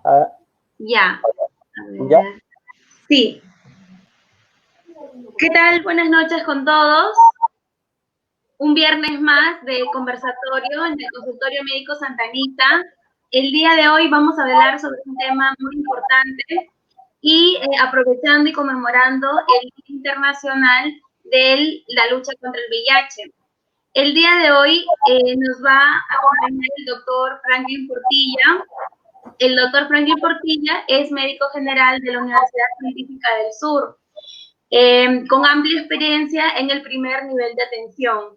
Ah, Ya, a ya, ver. Sí. ¿Qué tal? Buenas noches con todos. Un viernes más de conversatorio en el consultorio médico Santa Anita. El día de hoy vamos a hablar sobre un tema muy importante y aprovechando y conmemorando el Día Internacional de la lucha contra el VIH. El día de hoy nos va a acompañar el doctor Franklin Portilla. El doctor Franklin Portilla es médico general de la Universidad Científica del Sur, con amplia experiencia en el primer nivel de atención.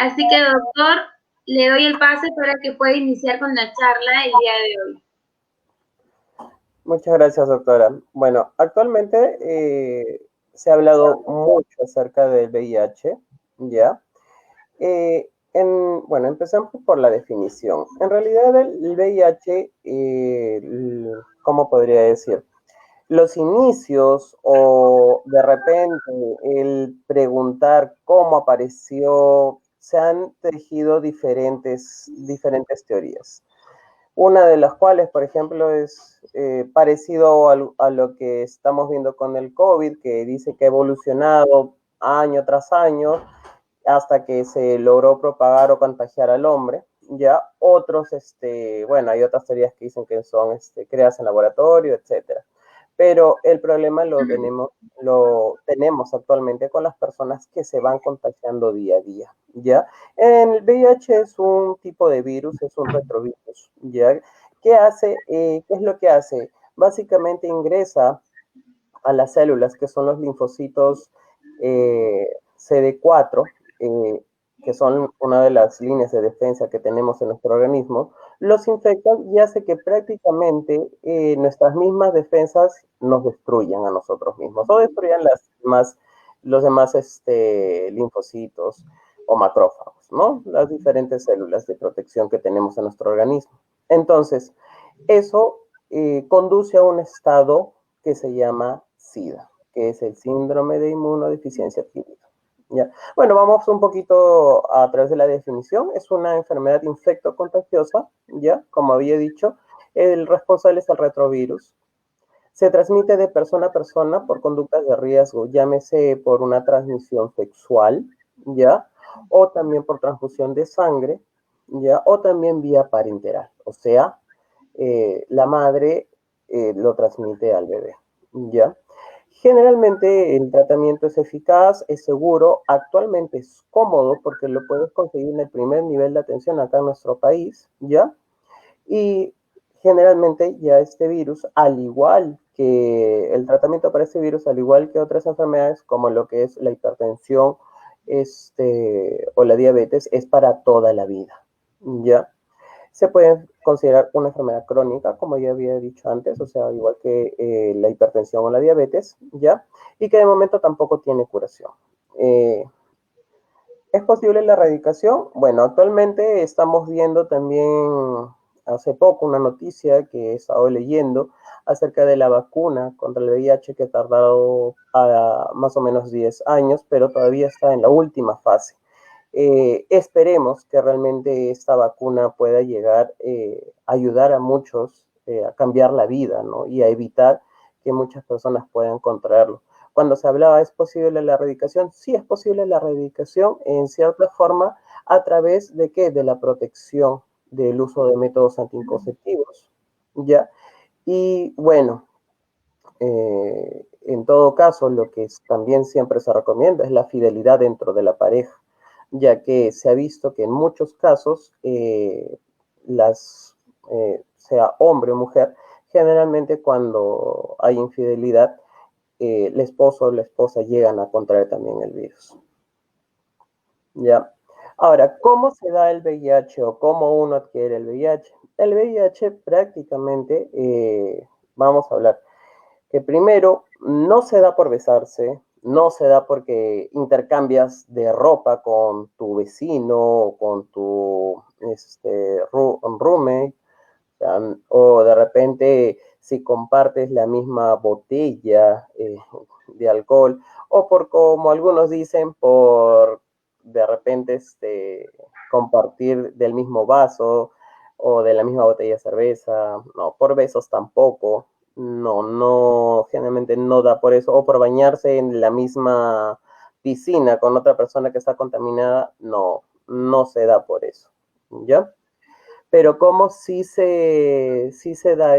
Así que, doctor, le doy el pase para que pueda iniciar con la charla el día de hoy. muchas gracias, doctora. Bueno, actualmente se ha hablado mucho acerca del VIH, ¿ya? Bueno, empezamos por la definición. En realidad, el VIH, ¿cómo podría decir? Los inicios o de repente el preguntar cómo apareció, se han tejido diferentes teorías. Una de las cuales, por ejemplo, es parecido a lo que estamos viendo con el COVID, que dice que ha evolucionado año tras año hasta que se logró propagar o contagiar al hombre. Ya otros, bueno, hay otras teorías que dicen que son creadas en laboratorio, etcétera. Pero el problema lo tenemos actualmente con las personas que se van contagiando día a día, ¿ya? El VIH es un tipo de virus, es un retrovirus, ¿ya? ¿Qué hace? ¿Qué es lo que hace? Básicamente ingresa a las células, que son los linfocitos CD4, que son una de las líneas de defensa que tenemos en nuestro organismo, los infectan y hace que prácticamente nuestras mismas defensas nos destruyan a nosotros mismos o destruyan los demás linfocitos o macrófagos, ¿no? Las diferentes células de protección que tenemos en nuestro organismo. Entonces, eso conduce a un estado que se llama SIDA, que es el síndrome de inmunodeficiencia adquirida. ¿Ya? Bueno, vamos un poquito a través de la definición. Es una enfermedad infectocontagiosa, ¿ya? Como había dicho, el responsable es el retrovirus. Se transmite de persona a persona por conductas de riesgo, llámese por una transmisión sexual, ¿ya? O también por transfusión de sangre, ¿ya? O también vía parenteral, o sea, la madre lo transmite al bebé, ¿ya? Generalmente el tratamiento es eficaz, es seguro, actualmente es cómodo porque lo puedes conseguir en el primer nivel de atención acá en nuestro país, ¿ya? Y generalmente ya este virus, al igual que el tratamiento para este virus, al igual que otras enfermedades como lo que es la hipertensión o la diabetes, es para toda la vida, ¿ya? Se puede considerar una enfermedad crónica, como ya había dicho antes, o sea, igual que la hipertensión o la diabetes, ¿ya? Y que de momento tampoco tiene curación. Eh, ¿Es posible la erradicación? Bueno, actualmente estamos viendo también hace poco una noticia que he estado leyendo acerca de la vacuna contra el VIH que ha tardado más o menos 10 años, pero todavía está en la última fase. Esperemos que realmente esta vacuna pueda llegar a ayudar a muchos a cambiar la vida, ¿no? Y a evitar que muchas personas puedan contraerlo. Cuando se hablaba, ¿es posible la erradicación? Sí, es posible la erradicación en cierta forma a través de qué? De la protección del uso de métodos anticonceptivos, ¿ya? Y bueno, en todo caso, lo que también siempre se recomienda es la fidelidad dentro de la pareja, ya que se ha visto que en muchos casos, sea hombre o mujer, generalmente cuando hay infidelidad, el esposo o la esposa llegan a contraer también el virus. ¿Ya? Ahora, ¿cómo se da el VIH o cómo uno adquiere el VIH? El VIH prácticamente, vamos a hablar, que primero no se da por besarse, no se da porque intercambias de ropa con tu vecino o con tu roommate, o de repente si compartes la misma botella de alcohol, o por como algunos dicen, por de repente compartir del mismo vaso o de la misma botella de cerveza, no, por besos tampoco, no, generalmente no da por eso, o por bañarse en la misma piscina con otra persona que está contaminada, no se da por eso, ¿ya? Pero cómo sí se da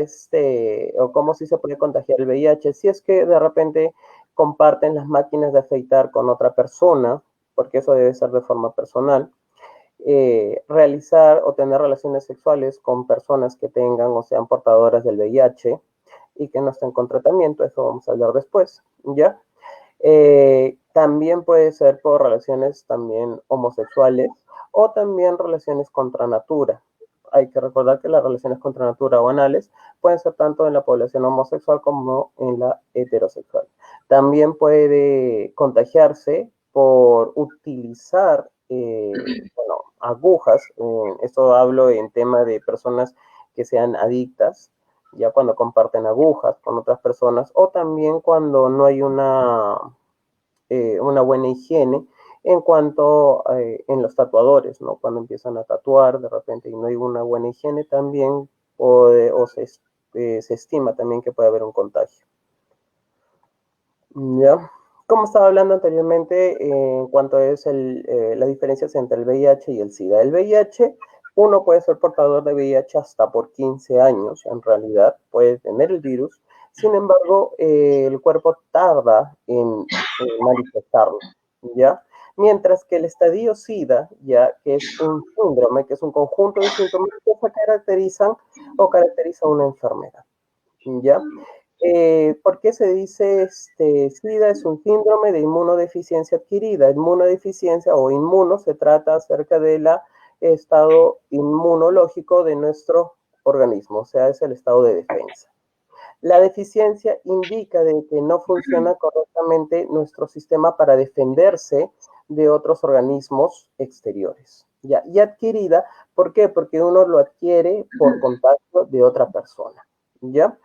o cómo sí se puede contagiar el VIH, si es que de repente comparten las máquinas de afeitar con otra persona, porque eso debe ser de forma personal, realizar o tener relaciones sexuales con personas que tengan o sean portadoras del VIH y que no estén con tratamiento, eso vamos a hablar después, ¿ya? También puede ser por relaciones también homosexuales o también relaciones contra natura. Hay que recordar que las relaciones contra natura o anales pueden ser tanto en la población homosexual como en la heterosexual. También puede contagiarse por utilizar bueno, agujas, esto hablo en tema de personas que sean adictas, ya cuando comparten agujas con otras personas, o también cuando no hay una buena higiene en cuanto en los tatuadores, ¿no? Cuando empiezan a tatuar de repente y no hay una buena higiene, también se estima también que puede haber un contagio. ¿Ya? Como estaba hablando anteriormente, en cuanto es las diferencias entre el VIH y el SIDA. El VIH, uno puede ser portador de VIH hasta por 15 años, en realidad, puede tener el virus. Sin embargo, el cuerpo tarda en manifestarlo, ¿ya? Mientras que el estadio SIDA, ya que es un síndrome, que es un conjunto de síntomas que se caracterizan o caracteriza una enfermedad, ¿ya? ¿Por qué se dice SIDA es un síndrome de inmunodeficiencia adquirida? Inmunodeficiencia o inmuno se trata acerca del estado inmunológico de nuestro organismo, o sea, es el estado de defensa. La deficiencia indica de que no funciona correctamente nuestro sistema para defenderse de otros organismos exteriores. ¿Ya? Y adquirida, ¿por qué? Porque uno lo adquiere por contacto de otra persona. ¿Ya?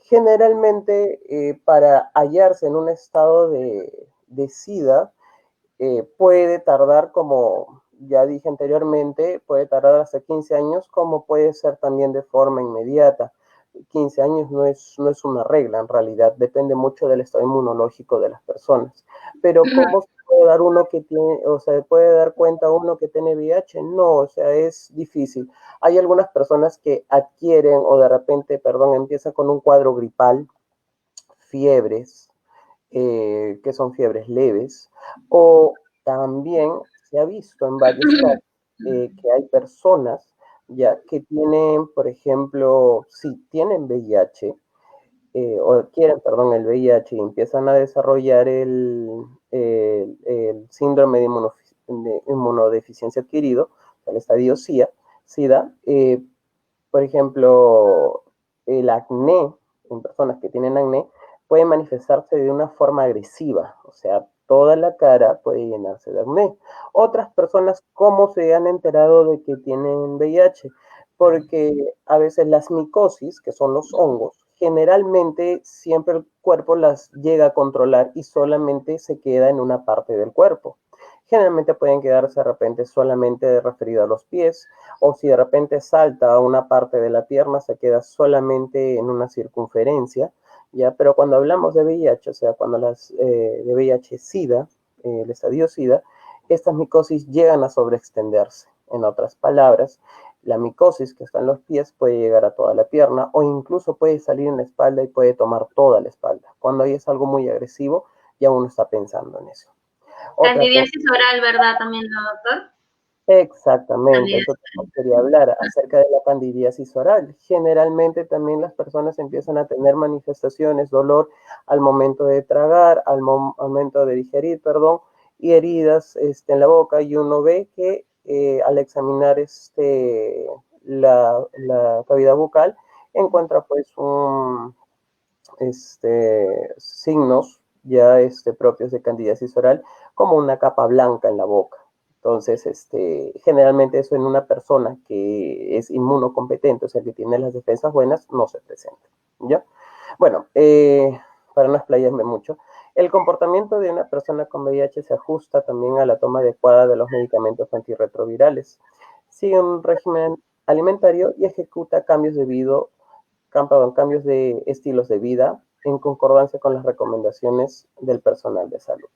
Generalmente, para hallarse en un estado de SIDA, puede tardar, como ya dije anteriormente, puede tardar hasta 15 años, como puede ser también de forma inmediata. 15 años no es una regla, en realidad, depende mucho del estado inmunológico de las personas. Pero ¿cómo se puede dar uno que tiene, o sea, puede dar cuenta uno que tiene VIH? No, o sea, es difícil. Hay algunas personas que adquieren o de repente, perdón, empieza con un cuadro gripal, fiebres, que son fiebres leves, o también se ha visto en varios casos que hay personas ya que tienen, por ejemplo, si tienen VIH, o quieren, perdón, el VIH y empiezan a desarrollar el síndrome de inmunodeficiencia adquirido, el estadio SIDA, por ejemplo, el acné, en personas que tienen acné, puede manifestarse de una forma agresiva, o sea, toda la cara puede llenarse de acné. Otras personas, ¿cómo se han enterado de que tienen VIH? Porque a veces las micosis, que son los hongos, generalmente siempre el cuerpo las llega a controlar y solamente se queda en una parte del cuerpo. Generalmente pueden quedarse de repente solamente referido a los pies, o si de repente salta a una parte de la pierna, se queda solamente en una circunferencia, ¿ya? Pero cuando hablamos de VIH, o sea, cuando de VIH-Sida, el estadio SIDA, estas micosis llegan a sobreextenderse. En otras palabras, la micosis que está en los pies puede llegar a toda la pierna o incluso puede salir en la espalda y puede tomar toda la espalda. Cuando ahí es algo muy agresivo, ya uno está pensando en eso. Candidiasis oral, ¿verdad? También, ¿no, doctor? Exactamente, eso quería hablar acerca de la candidiasis oral. Generalmente también las personas empiezan a tener manifestaciones, dolor al momento de tragar, al momento de digerir, perdón, y heridas en la boca, y uno ve que al examinar la cavidad bucal encuentra pues signos ya propios de candidiasis oral, como una capa blanca en la boca. Entonces, generalmente eso en una persona que es inmunocompetente, o sea, que tiene las defensas buenas, no se presenta, ¿ya? Bueno, para no explayarme mucho, el comportamiento de una persona con VIH se ajusta también a la toma adecuada de los medicamentos antirretrovirales. Sigue un régimen alimentario y ejecuta cambios cambios de estilos de vida en concordancia con las recomendaciones del personal de salud.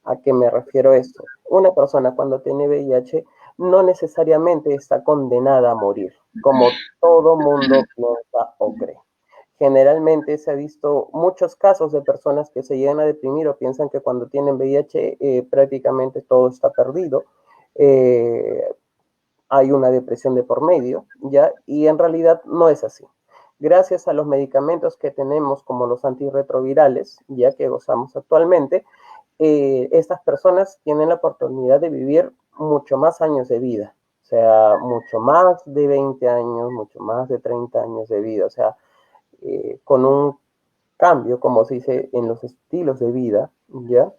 ¿A qué me refiero esto? Una persona cuando tiene VIH no necesariamente está condenada a morir, como todo mundo piensa o cree. Generalmente se ha visto muchos casos de personas que se llegan a deprimir o piensan que cuando tienen VIH prácticamente todo está perdido. Hay una depresión de por medio, ¿ya? Y en realidad no es así. Gracias a los medicamentos que tenemos, como los antirretrovirales, ya que gozamos actualmente, estas personas tienen la oportunidad de vivir mucho más años de vida, o sea, mucho más de 20 años, mucho más de 30 años de vida, o sea, con un cambio, como se dice, en los estilos de vida, ¿ya?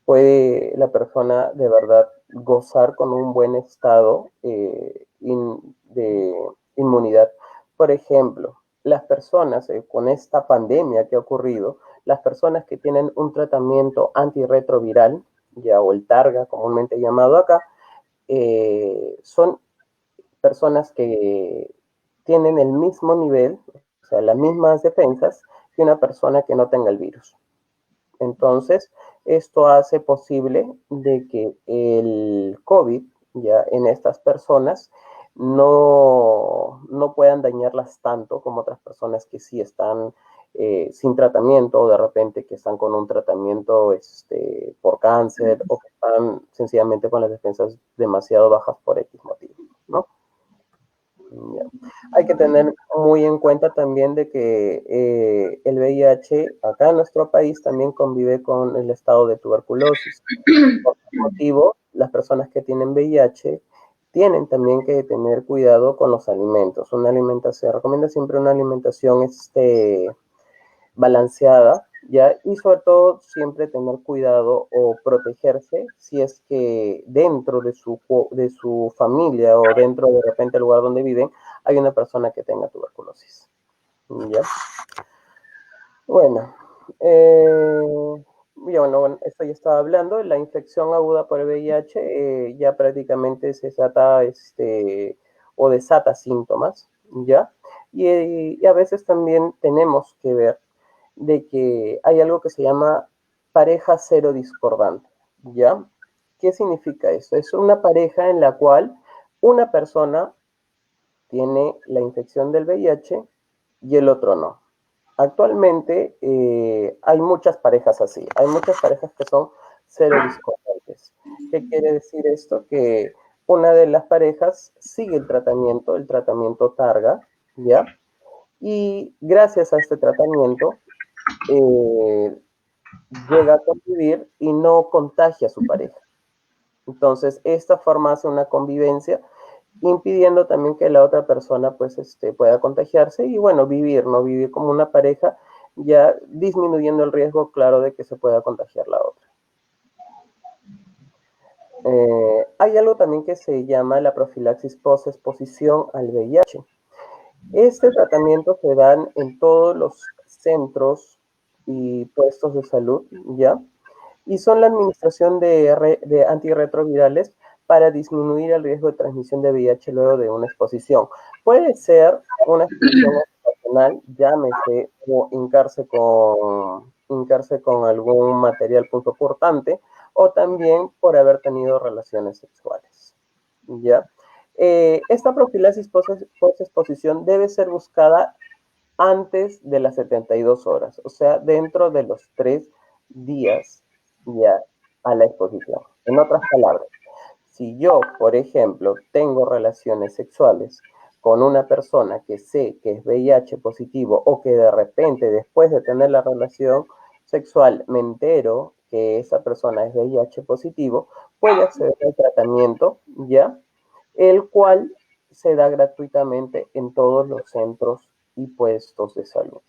Puede la persona de verdad gozar con un buen estado de inmunidad. Por ejemplo, las personas con esta pandemia que ha ocurrido, las personas que tienen un tratamiento antirretroviral, ya o el Targa, comúnmente llamado acá, son personas que tienen el mismo nivel, o sea, las mismas defensas que una persona que no tenga el virus. Entonces, esto hace posible de que el COVID ya en estas personas no puedan dañarlas tanto como otras personas que sí están sin tratamiento o de repente que están con un tratamiento por cáncer o que están sencillamente con las defensas demasiado bajas por X motivo, ¿no? Ya. Hay que tener muy en cuenta también de que el VIH acá en nuestro país también convive con el estado de tuberculosis. Por ese motivo, las personas que tienen VIH tienen también que tener cuidado con los alimentos. Una alimentación, se recomienda siempre una alimentación balanceada, ¿ya? Y sobre todo siempre tener cuidado o protegerse si es que dentro de su familia o dentro de repente del lugar donde viven hay una persona que tenga tuberculosis, ¿ya? Bueno, bueno, esto ya estaba hablando, la infección aguda por el VIH ya prácticamente se trata o desata síntomas, ¿ya? Y a veces también tenemos que ver de que hay algo que se llama pareja cero discordante, ¿ya? ¿Qué significa eso? Es una pareja en la cual una persona tiene la infección del VIH y el otro no. Actualmente hay muchas parejas así, hay muchas parejas que son cero discordantes. ¿Qué quiere decir esto? Que una de las parejas sigue el tratamiento Targa, ¿ya? Y gracias a este tratamiento llega a convivir y no contagia a su pareja. Entonces, esta forma hace una convivencia, impidiendo también que la otra persona pues pueda contagiarse y bueno, no vivir como una pareja, ya disminuyendo el riesgo, claro, de que se pueda contagiar la otra. Hay algo también que se llama la profilaxis post-exposición al VIH. Este tratamiento se da en todos los centros y puestos de salud, ¿ya? Y son la administración de antirretrovirales para disminuir el riesgo de transmisión de VIH luego de una exposición. Puede ser una exposición ocupacional, llámese o hincarse con algún material punzocortante o también por haber tenido relaciones sexuales, ¿ya? Esta profilaxis post-exposición debe ser buscada antes de las 72 horas, o sea, dentro de los 3 días ya a la exposición. En otras palabras, si yo, por ejemplo, tengo relaciones sexuales con una persona que sé que es VIH positivo o que de repente después de tener la relación sexual me entero que esa persona es VIH positivo, puede acceder al tratamiento, ¿ya? El cual se da gratuitamente en todos los centros y puestos de salud.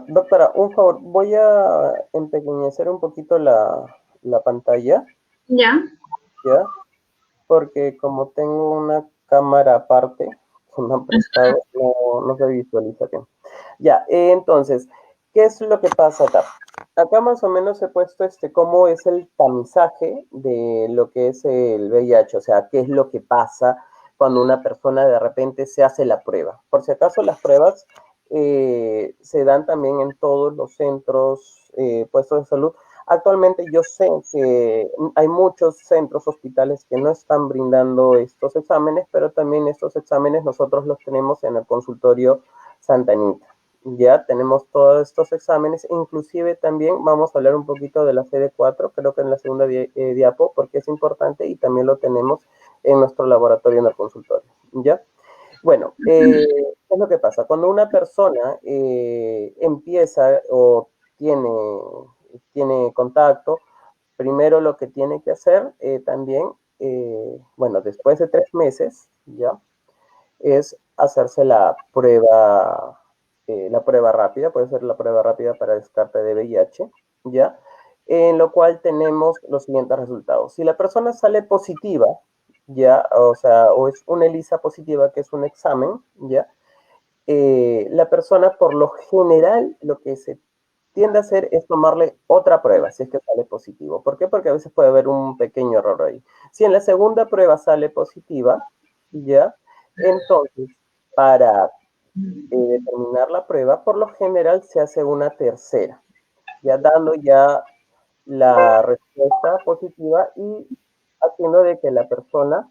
Doctora, un favor, voy a empequeñecer un poquito la pantalla. ¿Ya? ¿Ya? Porque como tengo una cámara aparte que me han prestado, no se visualiza bien. Ya, entonces, ¿Qué es lo que pasa acá? Acá más o menos he puesto cómo es el tamizaje de lo que es el VIH, o sea, qué es lo que pasa cuando una persona de repente se hace la prueba. Por si acaso las pruebas se dan también en todos los centros, puestos de salud. Actualmente yo sé que hay muchos centros, hospitales que no están brindando estos exámenes, pero también estos exámenes nosotros los tenemos en el consultorio Santa Anita. Ya tenemos todos estos exámenes, inclusive también vamos a hablar un poquito de la CD4, creo que en la segunda diapo, porque es importante y también lo tenemos en nuestro laboratorio en el consultorio, ¿ya? Bueno, ¿qué es lo que pasa? Cuando una persona empieza o tiene contacto, primero lo que tiene que hacer también, bueno, después de 3 meses, ¿ya? Es hacerse la prueba rápida, puede ser la prueba rápida para descarte de VIH, ¿ya? En lo cual tenemos los siguientes resultados. Si la persona sale positiva, ya, o sea, o es una ELISA positiva, que es un examen, ya, la persona por lo general lo que se tiende a hacer es tomarle otra prueba si es que sale positivo. ¿Por qué? Porque a veces puede haber un pequeño error ahí. Si en la segunda prueba sale positiva, ya, entonces para determinar la prueba, por lo general se hace una tercera, ya dando ya la respuesta positiva y haciendo de que la persona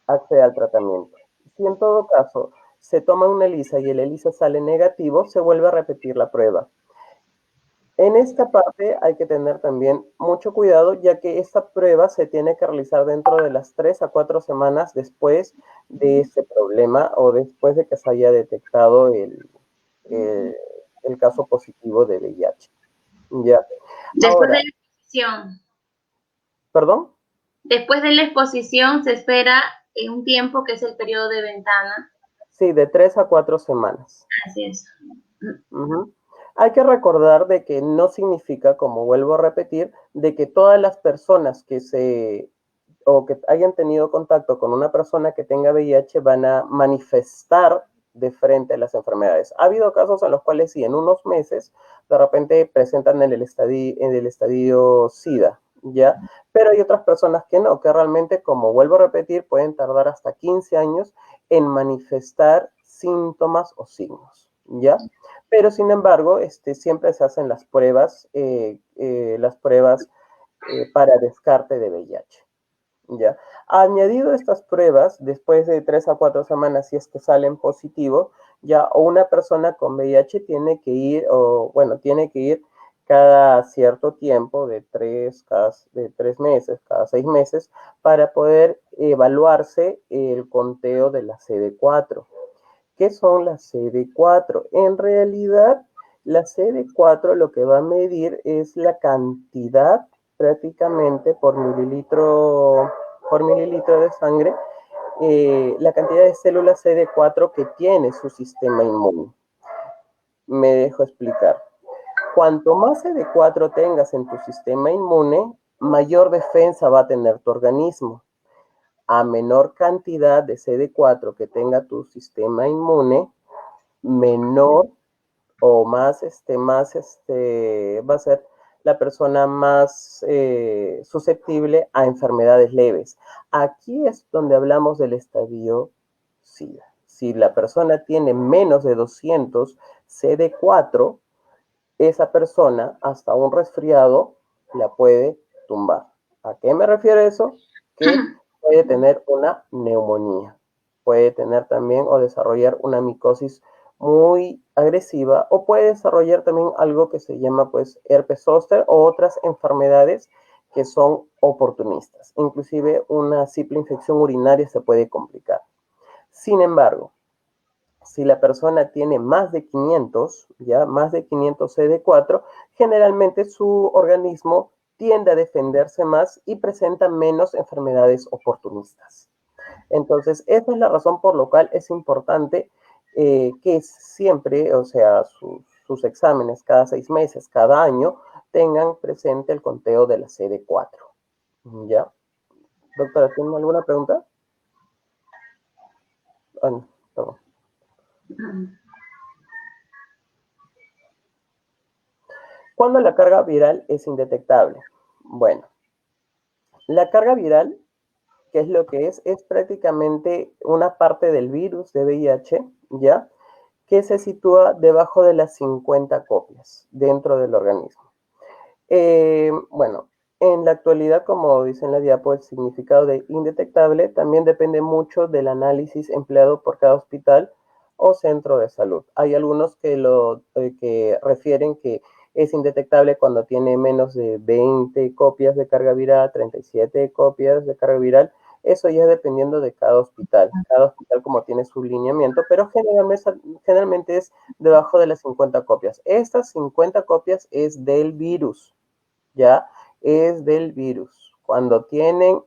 acceda al tratamiento. Si en todo caso se toma una ELISA y el ELISA sale negativo, se vuelve a repetir la prueba. En esta parte hay que tener también mucho cuidado, ya que esta prueba se tiene que realizar dentro de las 3 a 4 semanas después de este problema o después de que se haya detectado el, el caso positivo de VIH. ¿Ya? Después de Ahora, la exposición. ¿perdón? Después de la exposición se espera un tiempo que es el periodo de ventana. Sí, de 3 a 4 semanas. Así es. Ujú. Hay que recordar de que no significa, como vuelvo a repetir, de que todas las personas o que hayan tenido contacto con una persona que tenga VIH van a manifestar de frente a las enfermedades. Ha habido casos en los cuales sí, en unos meses, de repente presentan en el estadio SIDA, ¿ya? Pero hay otras personas que no, que realmente, como vuelvo a repetir, pueden tardar hasta 15 años en manifestar síntomas o signos, ¿ya? Pero sin embargo, siempre se hacen las pruebas para descarte de VIH. ¿Ya? Añadido estas pruebas, después de 3 a 4 semanas, si es que salen positivos, ya una persona con VIH tiene que ir cada cierto tiempo, de 3 meses, cada 6 meses, para poder evaluarse el conteo de la CD4. ¿Qué son las CD4? En realidad, la CD4 lo que va a medir es la cantidad prácticamente por mililitro de sangre, la cantidad de células CD4 que tiene su sistema inmune. Me dejo explicar. Cuanto más CD4 tengas en tu sistema inmune, mayor defensa va a tener tu organismo. A menor cantidad de CD4 que tenga tu sistema inmune, menor o va a ser la persona más susceptible a enfermedades leves. Aquí es donde hablamos del estadio SIDA. Si la persona tiene menos de 200 CD4, esa persona hasta un resfriado la puede tumbar. ¿A qué me refiero eso? Que puede tener una neumonía, puede tener también o desarrollar una micosis muy agresiva o puede desarrollar también algo que se llama pues herpes zóster o otras enfermedades que son oportunistas. Inclusive una simple infección urinaria se puede complicar. Sin embargo, si la persona tiene más de 500, ya más de 500 CD4, generalmente su organismo tiende a defenderse más y presenta menos enfermedades oportunistas. Entonces, esa es la razón por la cual es importante que siempre, o sea, sus exámenes cada 6 meses, cada año, tengan presente el conteo de la CD4. ¿Ya? Doctora, ¿tiene alguna pregunta? Ah, no, perdón. ¿Cuándo la carga viral es indetectable? Bueno, la carga viral, ¿qué es lo que es prácticamente una parte del virus de VIH, ¿ya? Que se sitúa debajo de las 50 copias dentro del organismo. Bueno, en la actualidad, como dice en la diapo, el significado de indetectable también depende mucho del análisis empleado por cada hospital o centro de salud. Hay algunos que refieren que es indetectable cuando tiene menos de 20 copias de carga viral, 37 copias de carga viral. Eso ya dependiendo de cada hospital. Cada hospital como tiene su lineamiento, pero generalmente es debajo de las 50 copias. Estas 50 copias es del virus, ¿ya? Es del virus. Cuando tienen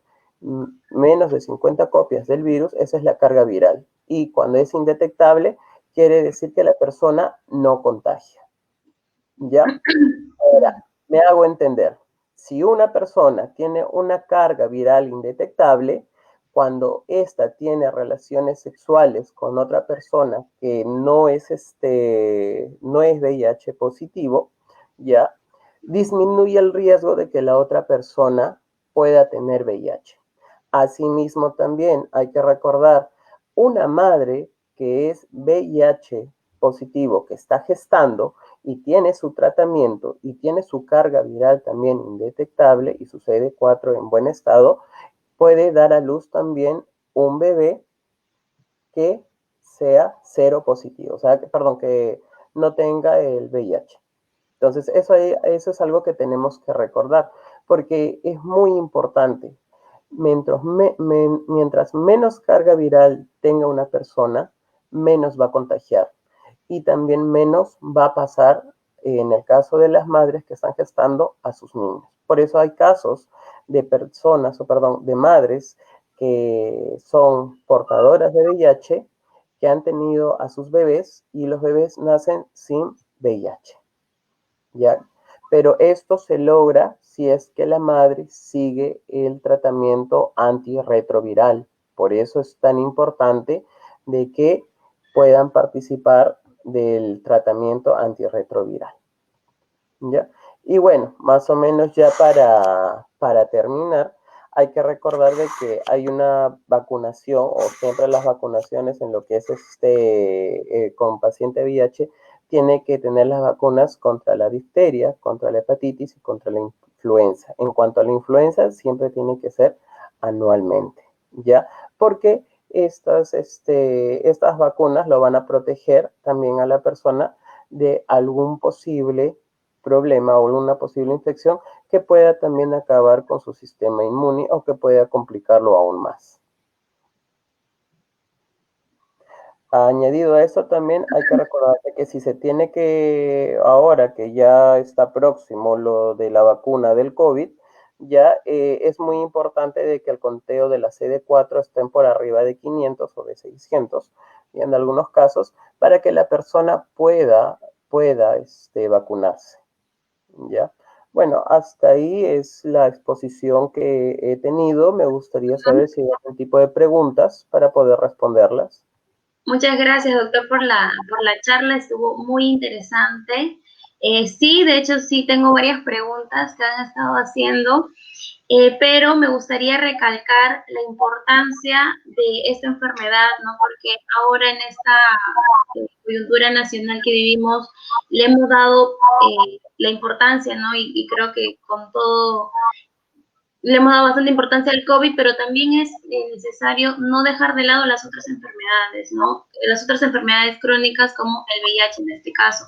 menos de 50 copias del virus, esa es la carga viral. Y cuando es indetectable, quiere decir que la persona no contagia, ¿ya? Ahora, me hago entender. Si una persona tiene una carga viral indetectable, cuando ésta tiene relaciones sexuales con otra persona que no es VIH positivo, ¿ya? Disminuye el riesgo de que la otra persona pueda tener VIH. Asimismo, también hay que recordar, una madre que es VIH positivo, que está gestando y tiene su tratamiento y tiene su carga viral también indetectable y su CD4 en buen estado, puede dar a luz también un bebé que sea cero positivo, o sea, perdón, que no tenga el VIH. Entonces, eso es algo que tenemos que recordar, porque es muy importante. Mientras menos carga viral tenga una persona, menos va a contagiar. Y también menos va a pasar en el caso de las madres que están gestando a sus niños. Por eso hay casos de personas, o perdón, de madres que son portadoras de VIH, que han tenido a sus bebés y los bebés nacen sin VIH. ¿Ya? Pero esto se logra si es que la madre sigue el tratamiento antirretroviral. Por eso es tan importante de que puedan participar del tratamiento antirretroviral, ¿ya? Y bueno, más o menos ya para terminar, hay que recordar de que hay una vacunación, o siempre las vacunaciones en lo que es con paciente VIH, tiene que tener las vacunas contra la difteria, contra la hepatitis y contra la influenza. En cuanto a la influenza, siempre tiene que ser anualmente, ¿ya? Porque estas vacunas lo van a proteger también a la persona de algún posible problema o una posible infección que pueda también acabar con su sistema inmune o que pueda complicarlo aún más. Añadido a eso también hay que recordar que si se tiene que, ahora que ya está próximo lo de la vacuna del COVID, ya es muy importante de que el conteo de la CD4 estén por arriba de 500 o de 600, y en algunos casos, para que la persona pueda vacunarse. ¿Ya? Bueno, hasta ahí es la exposición que he tenido. Me gustaría saber si hay algún tipo de preguntas para poder responderlas. Muchas gracias, doctor, por la charla, estuvo muy interesante. Sí, de hecho, sí tengo varias preguntas que han estado haciendo, pero me gustaría recalcar la importancia de esta enfermedad, ¿no? Porque ahora en esta coyuntura nacional que vivimos, le hemos dado la importancia, ¿no? Y creo que con todo le hemos dado bastante importancia al COVID, pero también es necesario no dejar de lado las otras enfermedades, ¿no? Las otras enfermedades crónicas como el VIH en este caso.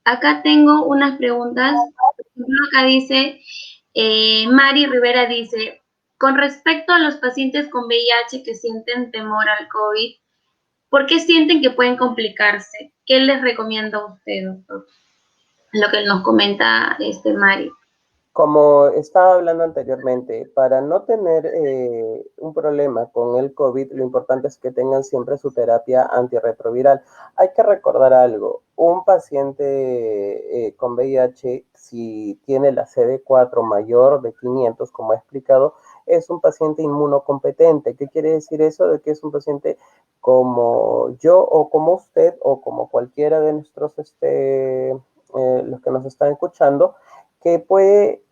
Acá tengo unas preguntas. Por ejemplo, acá dice, Mari Rivera dice, con respecto a los pacientes con VIH que sienten temor al COVID, ¿por qué sienten que pueden complicarse? ¿Qué les recomienda a usted, doctor? Lo que nos comenta Mari. Como estaba hablando anteriormente, para no tener un problema con el COVID, lo importante es que tengan siempre su terapia antirretroviral. Hay que recordar algo, un paciente con VIH, si tiene la CD4 mayor de 500, como he explicado, es un paciente inmunocompetente. ¿Qué quiere decir eso? De que es un paciente como yo o como usted o como cualquiera de nuestros, los que nos están escuchando, que puede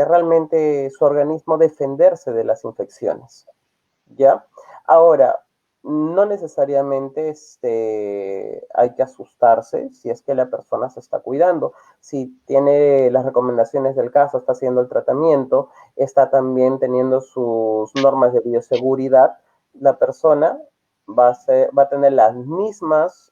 realmente su organismo defenderse de las infecciones, ¿ya? Ahora, no necesariamente hay que asustarse si es que la persona se está cuidando. Si tiene las recomendaciones del caso, está haciendo el tratamiento, está también teniendo sus normas de bioseguridad, la persona va a tener las mismas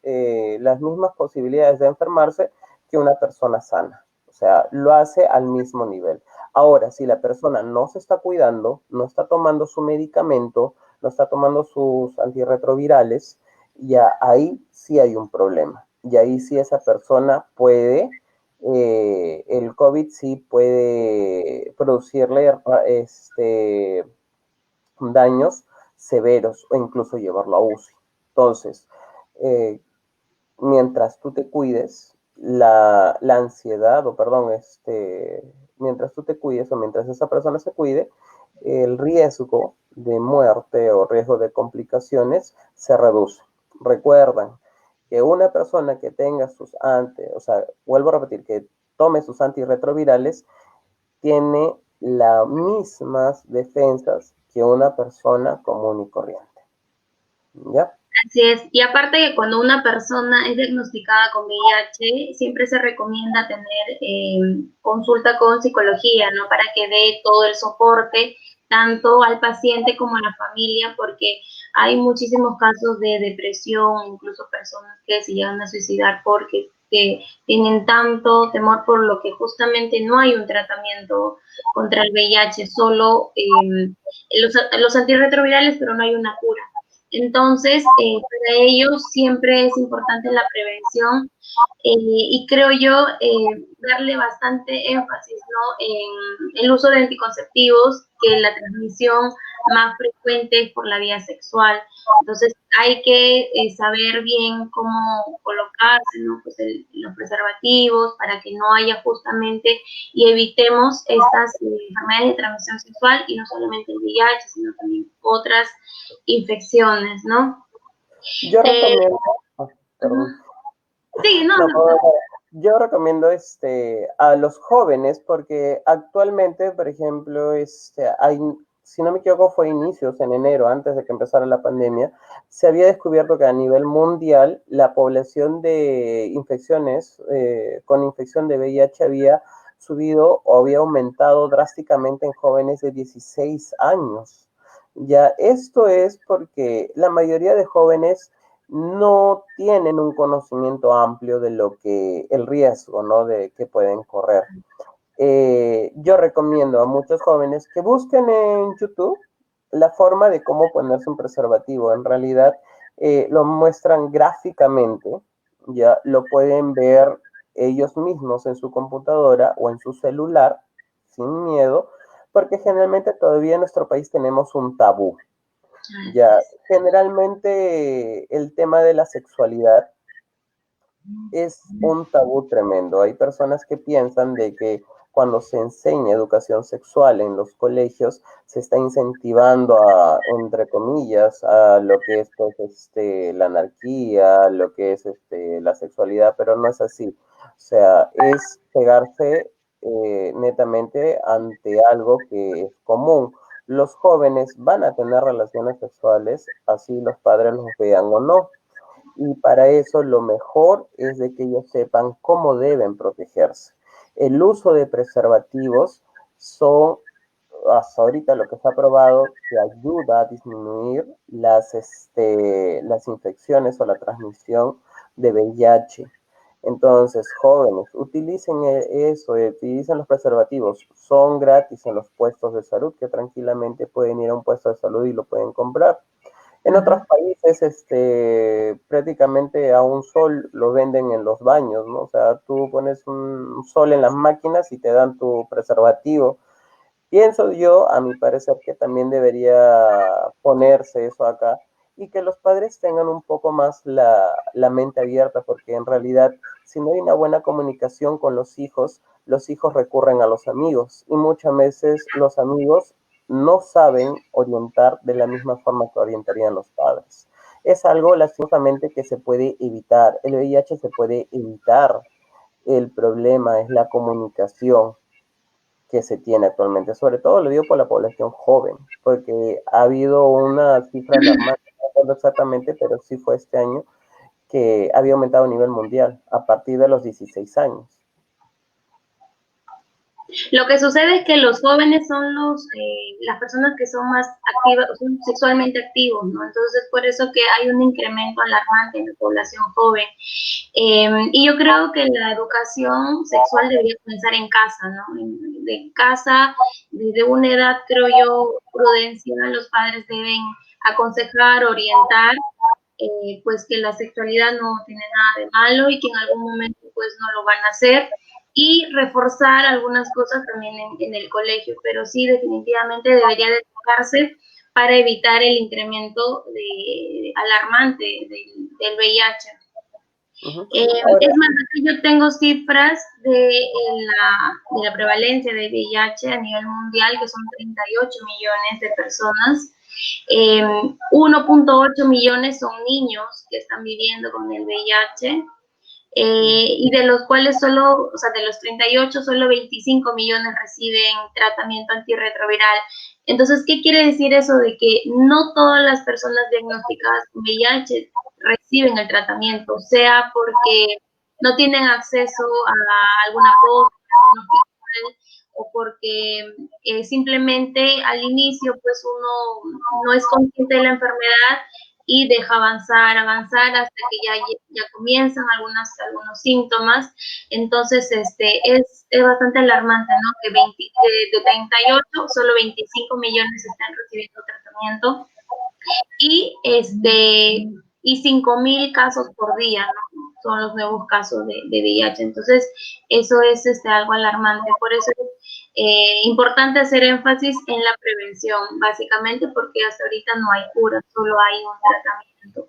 posibilidades de enfermarse que una persona sana. O sea, lo hace al mismo nivel. Ahora, si la persona no se está cuidando, no está tomando su medicamento, no está tomando sus antirretrovirales, ya ahí sí hay un problema. Y ahí sí esa persona puede, el COVID sí puede producirle daños severos o incluso llevarlo a UCI. Entonces, eh, mientras tú te cuides, la ansiedad, o perdón, mientras tú te cuides o mientras esa persona se cuide, el riesgo de muerte o riesgo de complicaciones se reduce. Recuerdan que una persona que tenga o sea, vuelvo a repetir, que tome sus antirretrovirales, tiene las mismas defensas que una persona común y corriente. ¿Ya? Así es. Y aparte que cuando una persona es diagnosticada con VIH, siempre se recomienda tener consulta con psicología, ¿no? Para que dé todo el soporte tanto al paciente como a la familia, porque hay muchísimos casos de depresión, incluso personas que se llegan a suicidar porque tienen tanto temor por lo que justamente no hay un tratamiento contra el VIH, solo los antirretrovirales, pero no hay una cura. Entonces, para ellos siempre es importante la prevención y creo yo darle bastante énfasis, ¿no? En el uso de anticonceptivos, que la transmisión más frecuente es por la vía sexual. Entonces, hay que saber bien cómo colocarse, ¿no? Pues los preservativos para que no haya justamente y evitemos estas enfermedades de transmisión sexual y no solamente el VIH, sino también otras infecciones, ¿no? Yo recomiendo, perdón. Sí, no, No, no. yo recomiendo a los jóvenes porque actualmente, por ejemplo, si no me equivoco, fue inicios en enero, antes de que empezara la pandemia, se había descubierto que a nivel mundial la población de infecciones con infección de VIH había subido o había aumentado drásticamente en jóvenes de 16 años. Ya, esto es porque la mayoría de jóvenes no tienen un conocimiento amplio de lo que el riesgo, ¿no? De que pueden correr. Yo recomiendo a muchos jóvenes que busquen en YouTube la forma de cómo ponerse un preservativo. En realidad lo muestran gráficamente, ya lo pueden ver ellos mismos en su computadora o en su celular sin miedo, porque generalmente todavía en nuestro país tenemos un tabú. Ya, generalmente el tema de la sexualidad es un tabú tremendo. Hay personas que piensan de que cuando se enseña educación sexual en los colegios, se está incentivando a, entre comillas, a lo que es pues, la anarquía, lo que es la sexualidad, pero no es así. O sea, es pegarse netamente ante algo que es común. Los jóvenes van a tener relaciones sexuales, así los padres los vean o no. Y para eso lo mejor es de que ellos sepan cómo deben protegerse. El uso de preservativos son, hasta ahorita lo que se ha probado, que ayuda a disminuir las infecciones o la transmisión de VIH. Entonces, jóvenes, utilicen eso, utilicen los preservativos. Son gratis en los puestos de salud, que tranquilamente pueden ir a un puesto de salud y lo pueden comprar. En otros países, prácticamente a un sol lo venden en los baños, ¿no? O sea, tú pones un sol en las máquinas y te dan tu preservativo. Pienso yo, a mi parecer, que también debería ponerse eso acá y que los padres tengan un poco más la mente abierta, porque en realidad, si no hay una buena comunicación con los hijos recurren a los amigos y muchas veces los amigos no saben orientar de la misma forma que orientarían los padres. Es algo lastimosamente que se puede evitar. El VIH se puede evitar. El problema es la comunicación que se tiene actualmente. Sobre todo lo digo por la población joven, porque ha habido una cifra alarmante, no recuerdo exactamente, pero sí fue este año, que había aumentado a nivel mundial a partir de los 16 años. Lo que sucede es que los jóvenes son las personas que son más activas, son sexualmente activos, ¿no? Entonces, por eso que hay un incremento alarmante en la población joven. Y yo creo que la educación sexual debería comenzar en casa, ¿no? De casa, desde una edad, creo yo, prudencial, los padres deben aconsejar, orientar, pues que la sexualidad no tiene nada de malo y que en algún momento pues no lo van a hacer, y reforzar algunas cosas también en el colegio, pero sí definitivamente debería de tocarse para evitar el incremento alarmante del VIH. Ahora, Es más, yo tengo cifras de la prevalencia de VIH a nivel mundial, que son 38 millones de personas. 1.8 millones son niños que están viviendo con el VIH. Y de los cuales solo, o sea, de los 38, solo 25 millones reciben tratamiento antirretroviral. Entonces, ¿qué quiere decir eso? De que no todas las personas diagnosticadas con VIH reciben el tratamiento, sea porque no tienen acceso a alguna cosa, o porque simplemente al inicio pues uno no es consciente de la enfermedad y deja avanzar hasta que ya comienzan algunos síntomas. Entonces, es bastante alarmante, ¿no? Que de 38, solo 25 millones están recibiendo tratamiento y 5.000 casos por día, ¿no? Son los nuevos casos de VIH. Entonces, eso es algo alarmante. Por eso es importante hacer énfasis en la prevención, básicamente, porque hasta ahorita no hay cura, solo hay un tratamiento.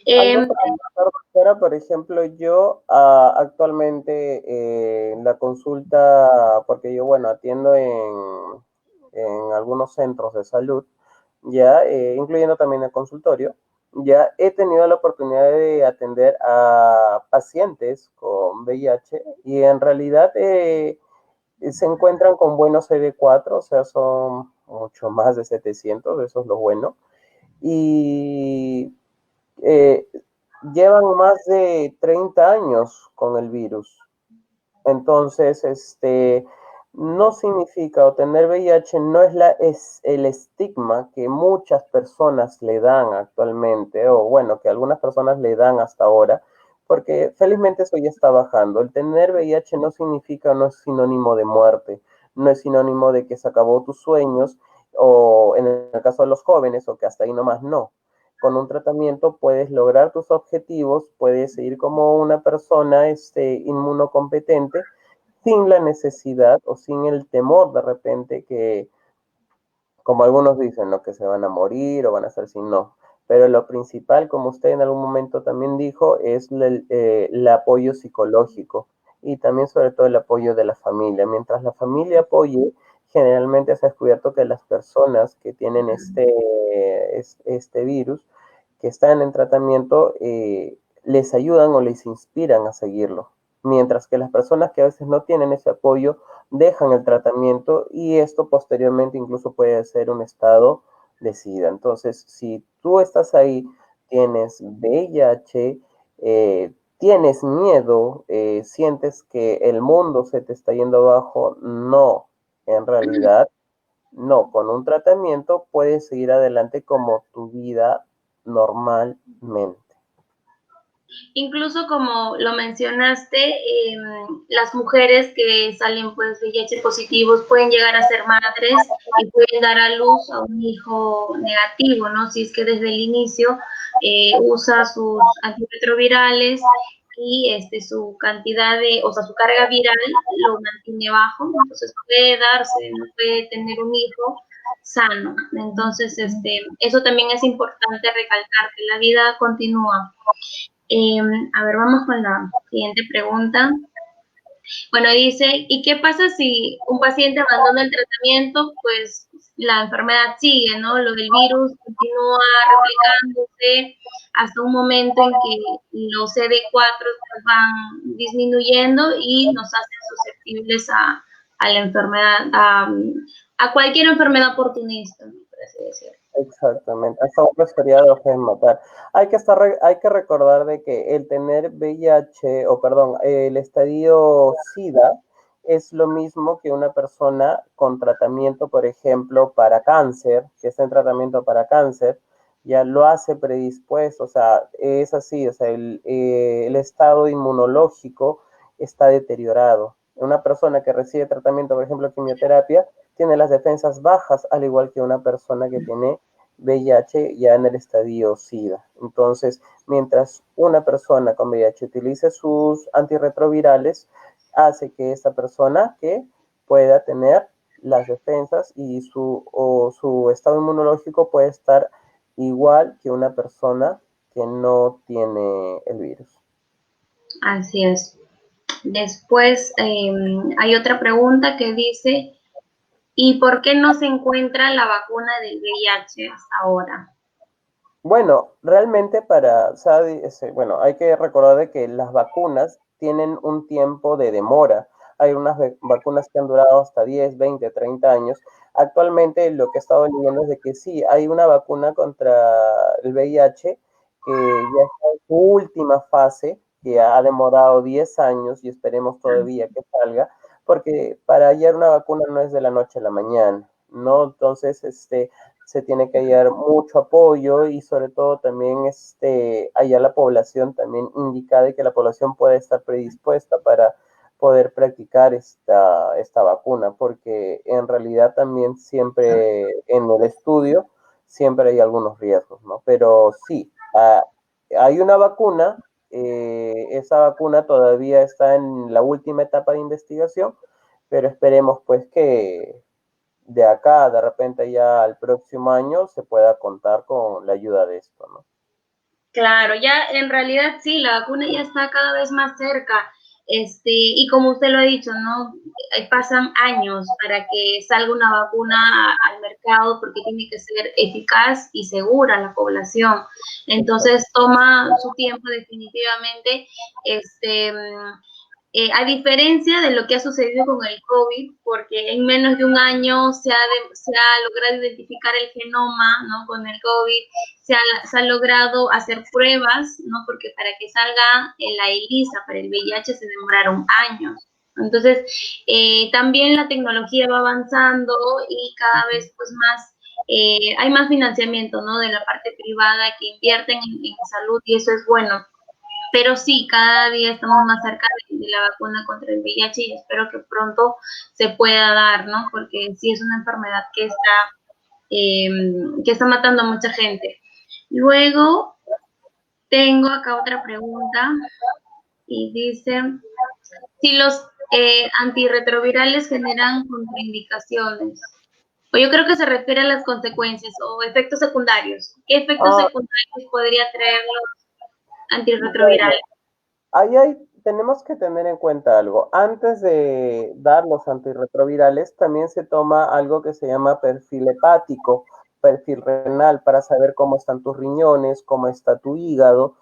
algo para notar, doctora, por ejemplo, yo actualmente en la consulta, porque yo, bueno, atiendo en algunos centros de salud, ya, incluyendo también el consultorio, ya he tenido la oportunidad de atender a pacientes con VIH y en realidad se encuentran con buenos CD4, o sea, son mucho más de 700, eso es lo bueno, y eh, llevan más de 30 años con el virus. Entonces, no significa, o tener VIH no es el estigma que muchas personas le dan actualmente, o bueno, que algunas personas le dan hasta ahora, porque felizmente eso ya está bajando. El tener VIH no significa, no es sinónimo de muerte, no es sinónimo de que se acabó tus sueños, o en el caso de los jóvenes, o que hasta ahí nomás no. Con un tratamiento puedes lograr tus objetivos, puedes seguir como una persona inmunocompetente sin la necesidad o sin el temor de repente que, como algunos dicen, ¿no? Que se van a morir o van a ser sin no. Pero lo principal, como usted en algún momento también dijo, es el apoyo psicológico y también sobre todo el apoyo de la familia. Mientras la familia apoye, generalmente se ha descubierto que las personas que tienen este virus, que están en tratamiento, les ayudan o les inspiran a seguirlo. Mientras que las personas que a veces no tienen ese apoyo dejan el tratamiento y esto posteriormente incluso puede ser un estado de SIDA. Entonces, si tú estás ahí, tienes VIH, tienes miedo, sientes que el mundo se te está yendo abajo, no, en realidad no, con un tratamiento puedes seguir adelante como tu vida normalmente. Incluso como lo mencionaste, las mujeres que salen pues VIH positivos pueden llegar a ser madres y pueden dar a luz a un hijo negativo, ¿no? Si es que desde el inicio usa sus antirretrovirales y su cantidad o sea, su carga viral lo mantiene bajo, entonces puede darse, no puede tener un hijo sano. Entonces, eso también es importante recalcar, que la vida continúa. A ver, vamos con la siguiente pregunta. Bueno, dice, ¿y qué pasa si un paciente abandona el tratamiento? Pues la enfermedad sigue, ¿no? Lo del virus continúa replicándose hasta un momento en que los CD4 pues, van disminuyendo y nos hacen susceptibles a la enfermedad, a cualquier enfermedad oportunista, ¿no? Por así decirlo. Exactamente, hasta un resfriado lo pueden matar. Hay que recordar de que el tener VIH, o perdón, el estadio SIDA es lo mismo que una persona con tratamiento, por ejemplo, para cáncer, que está en tratamiento para cáncer, ya lo hace predispuesto, o sea, es así, o sea, el estado inmunológico está deteriorado. Una persona que recibe tratamiento, por ejemplo, quimioterapia, tiene las defensas bajas, al igual que una persona que tiene VIH ya en el estadio SIDA. Entonces, mientras una persona con VIH utilice sus antirretrovirales, hace que esta persona que pueda tener las defensas y su estado inmunológico puede estar igual que una persona que no tiene el virus. Así es. Después hay otra pregunta que dice, ¿y por qué no se encuentra la vacuna del VIH hasta ahora? Bueno, realmente bueno, hay que recordar de que las vacunas tienen un tiempo de demora. Hay unas vacunas que han durado hasta 10, 20, 30 años. Actualmente lo que he estado leyendo es de que sí, hay una vacuna contra el VIH que ya está en su última fase, que ha demorado 10 años y esperemos todavía que salga, porque para hallar una vacuna no es de la noche a la mañana, ¿no? Entonces, se tiene que hallar mucho apoyo y sobre todo también hallar la población también indicada y que la población pueda estar predispuesta para poder practicar esta vacuna, porque en realidad también siempre en el estudio siempre hay algunos riesgos, ¿no? Pero sí, hay una vacuna, esa vacuna todavía está en la última etapa de investigación, pero esperemos pues que de acá, de repente ya al próximo año, se pueda contar con la ayuda de esto, ¿no? Claro, ya en realidad sí, la vacuna ya está cada vez más cerca. Y como usted lo ha dicho, ¿no? Pasan años para que salga una vacuna al mercado porque tiene que ser eficaz y segura a la población. Entonces toma su tiempo definitivamente. A diferencia de lo que ha sucedido con el COVID, porque en menos de un año se ha logrado identificar el genoma, ¿no? Con el COVID, se ha logrado hacer pruebas, ¿no? Porque para que salga la ELISA para el VIH se demoraron años. Entonces, también la tecnología va avanzando y cada vez pues más hay más financiamiento, ¿no? De la parte privada que invierten en salud y eso es bueno. Pero sí, cada día estamos más cerca de la vacuna contra el VIH y espero que pronto se pueda dar, ¿no? Porque sí es una enfermedad que está matando a mucha gente. Luego, tengo acá otra pregunta y dice, si los antirretrovirales generan contraindicaciones, o yo creo que se refiere a las consecuencias o efectos secundarios. ¿Qué efectos secundarios podría traer los Bueno, antirretrovirales? tenemos que tener en cuenta algo. Antes de dar los antirretrovirales, también se toma algo que se llama perfil hepático, perfil renal, para saber cómo están tus riñones, cómo está tu hígado.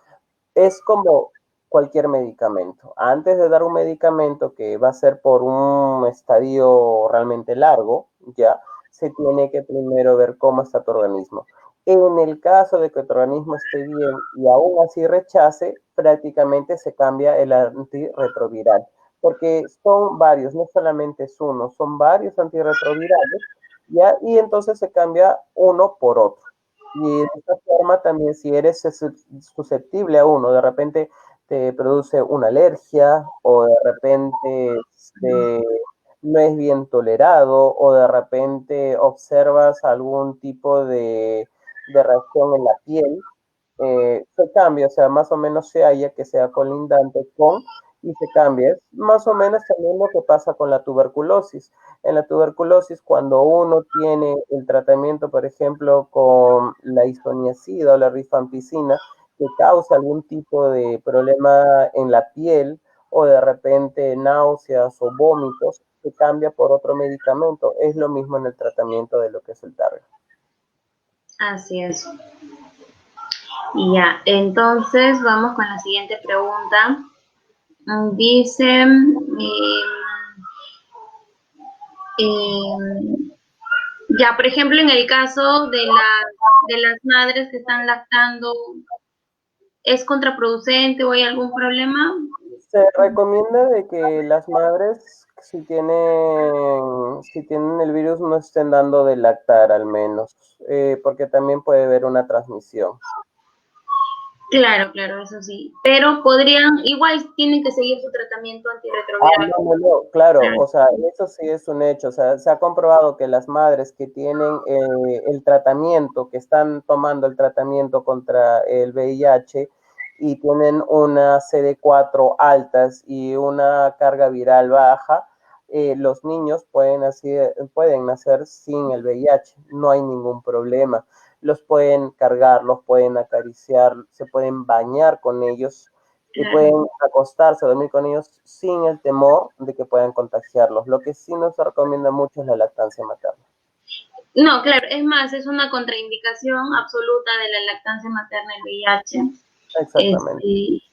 Es como cualquier medicamento. Antes de dar un medicamento que va a ser por un estadio realmente largo, ya, se tiene que primero ver cómo está tu organismo. En el caso de que tu organismo esté bien y aún así rechace, prácticamente se cambia el antirretroviral, porque son varios, no solamente es uno, son varios antirretrovirales, ¿ya? Y entonces se cambia uno por otro. Y de esta forma también si eres susceptible a uno, de repente te produce una alergia o de repente no es bien tolerado o de repente observas algún tipo de reacción en la piel, se cambia, o sea, más o menos se halla que sea colindante con y se cambia. Es más o menos también lo que pasa con la tuberculosis. En la tuberculosis, cuando uno tiene el tratamiento, por ejemplo, con la isoniazida o la rifampicina, que causa algún tipo de problema en la piel o de repente náuseas o vómitos, se cambia por otro medicamento. Es lo mismo en el tratamiento de lo que es el Targa. Así es. Y ya, entonces vamos con la siguiente pregunta. Dice, ya, por ejemplo, en el caso de las madres que están lactando, ¿es contraproducente o hay algún problema? Se recomienda de que las madres, si tienen el virus, no estén dando de lactar al menos, porque también puede haber una transmisión. Claro, claro, eso sí. Pero igual tienen que seguir su tratamiento antirretroviral. No, claro, o sea, eso sí es un hecho. O sea, se ha comprobado que las madres que tienen el tratamiento, que están tomando el tratamiento contra el VIH y tienen una CD4 altas y una carga viral baja, los niños pueden nacer sin el VIH, no hay ningún problema. Los pueden cargar, los pueden acariciar, se pueden bañar con ellos y pueden acostarse, dormir con ellos sin el temor de que puedan contagiarlos. Lo que sí no se recomienda mucho es la lactancia materna. No, claro, es más, es una contraindicación absoluta de la lactancia materna el VIH. Exactamente.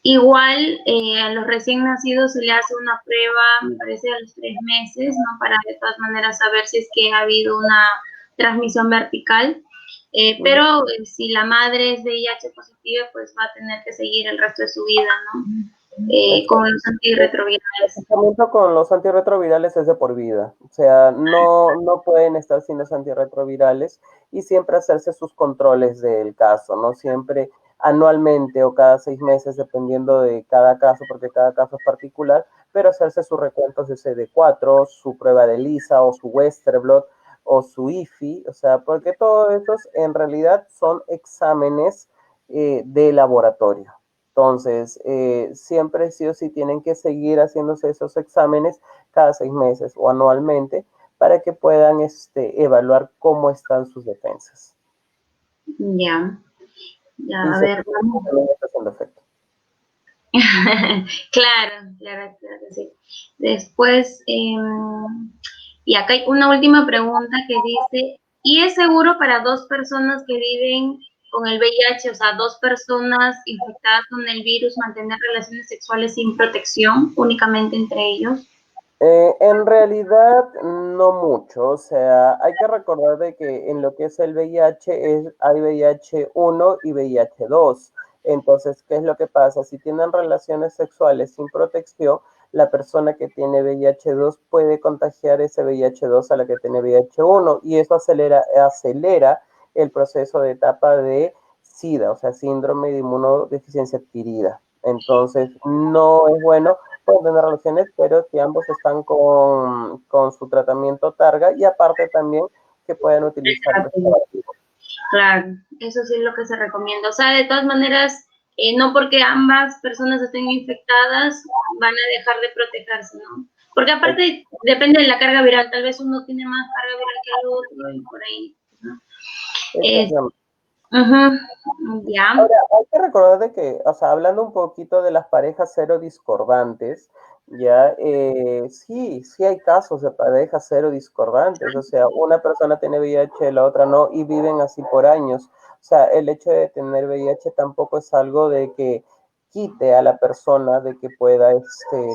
Igual a los recién nacidos se le hace una prueba, me parece, a los 3 meses, ¿no? Para de todas maneras saber si es que ha habido una transmisión vertical. Pero si la madre es VIH positiva, pues va a tener que seguir el resto de su vida, ¿no? Con los antirretrovirales. El tratamiento con los antirretrovirales es de por vida. O sea, no pueden estar sin los antirretrovirales y siempre hacerse sus controles del caso, ¿no? Siempre anualmente o cada 6 meses, dependiendo de cada caso, porque cada caso es particular, pero hacerse sus recuentos de CD4, su prueba de ELISA o su Westerblot o su IFI, o sea, porque todos esos en realidad son exámenes de laboratorio. Entonces, siempre sí o sí tienen que seguir haciéndose esos exámenes cada 6 meses o anualmente para que puedan evaluar cómo están sus defensas. Ya, a ver, vamos. Claro, sí. Después, y acá hay una última pregunta que dice, ¿y es seguro para 2 personas que viven con el VIH, o sea, 2 personas infectadas con el virus, mantener relaciones sexuales sin protección, únicamente entre ellos? En realidad, no mucho. O sea, hay que recordar de que en lo que es el VIH hay VIH-1 y VIH-2. Entonces, ¿qué es lo que pasa? Si tienen relaciones sexuales sin protección, la persona que tiene VIH-2 puede contagiar ese VIH-2 a la que tiene VIH-1 y eso acelera el proceso de etapa de SIDA, o sea, síndrome de inmunodeficiencia adquirida. Entonces, no es bueno, pueden tener relaciones, pero si ambos están con su tratamiento Targa y aparte también que puedan utilizar preservativos. Claro, eso sí es lo que se recomienda. O sea, de todas maneras, no porque ambas personas estén infectadas van a dejar de protegerse, ¿no? Porque aparte depende de la carga viral, tal vez uno tiene más carga viral que el otro y por ahí, ¿no? Ya. Ahora, hay que recordar de que, o sea, hablando un poquito de las parejas cero discordantes, ya, sí hay casos de parejas cero discordantes, o sea, una persona tiene VIH, la otra no, y viven así por años. O sea, el hecho de tener VIH tampoco es algo de que quite a la persona de que pueda